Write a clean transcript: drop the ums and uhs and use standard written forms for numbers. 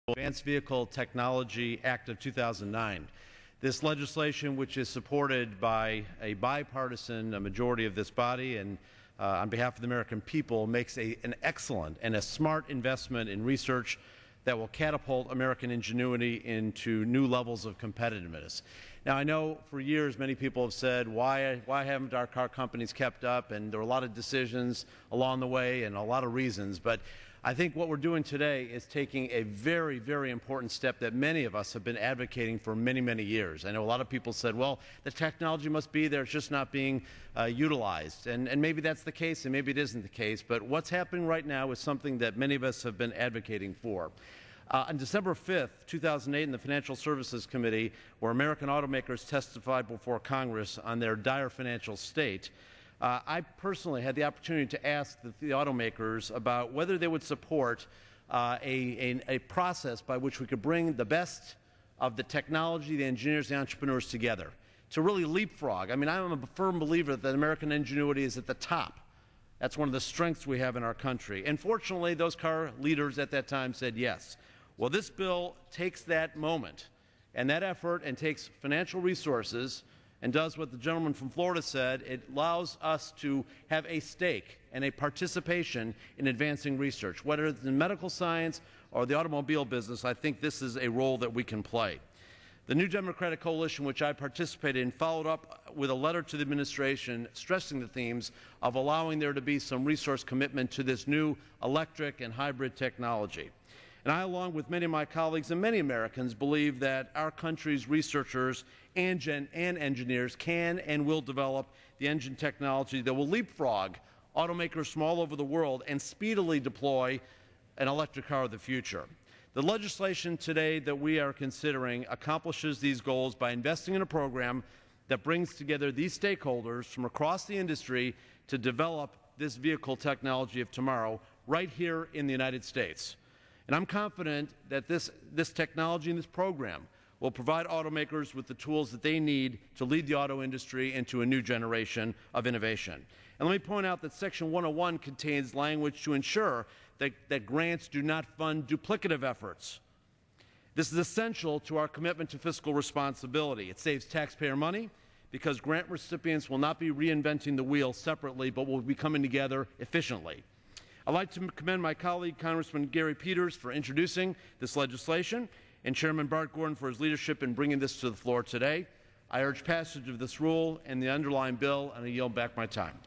Advanced Vehicle Technology Act of 2009. This legislation, which is supported by a bipartisan majority of this body and on behalf of the American people, makes an excellent and a smart investment in research that will catapult American ingenuity into new levels of competitiveness. Now, I know for years many people have said, why haven't our car companies kept up? And there were a lot of decisions along the way and a lot of reasons. But I think what we're doing today is taking a very, very important step that many of us have been advocating for many, many years. I know a lot of people said, well, the technology must be there, it's just not being utilized. And maybe that's the case, and maybe it isn't the case. But what's happening right now is something that many of us have been advocating for. On December 5th, 2008, in the Financial Services Committee, where American automakers testified before Congress on their dire financial state, I personally had the opportunity to ask the automakers about whether they would support a process by which we could bring the best of the technology, the engineers, the entrepreneurs together to really leapfrog. I mean, I'm a firm believer that American ingenuity is at the top. That's one of the strengths we have in our country. And fortunately, those car leaders at that time said yes. Well, this bill takes that moment and that effort and takes financial resources and does what the gentleman from Florida said. It allows us to have a stake and a participation in advancing research. Whether it's in medical science or the automobile business, I think this is a role that we can play. The New Democratic Coalition, which I participated in, followed up with a letter to the administration stressing the themes of allowing there to be some resource commitment to this new electric and hybrid technology. And I, along with many of my colleagues and many Americans, believe that our country's researchers and engineers can and will develop the engine technology that will leapfrog automakers from all over the world and speedily deploy an electric car of the future. The legislation today that we are considering accomplishes these goals by investing in a program that brings together these stakeholders from across the industry to develop this vehicle technology of tomorrow right here in the United States. And I'm confident that this technology and this program will provide automakers with the tools that they need to lead the auto industry into a new generation of innovation. And let me point out that Section 101 contains language to ensure that grants do not fund duplicative efforts. This is essential to our commitment to fiscal responsibility. It saves taxpayer money because grant recipients will not be reinventing the wheel separately, but will be coming together efficiently. I'd like to commend my colleague, Congressman Gary Peters, for introducing this legislation, and Chairman Bart Gordon for his leadership in bringing this to the floor today. I urge passage of this rule and the underlying bill, and I yield back my time.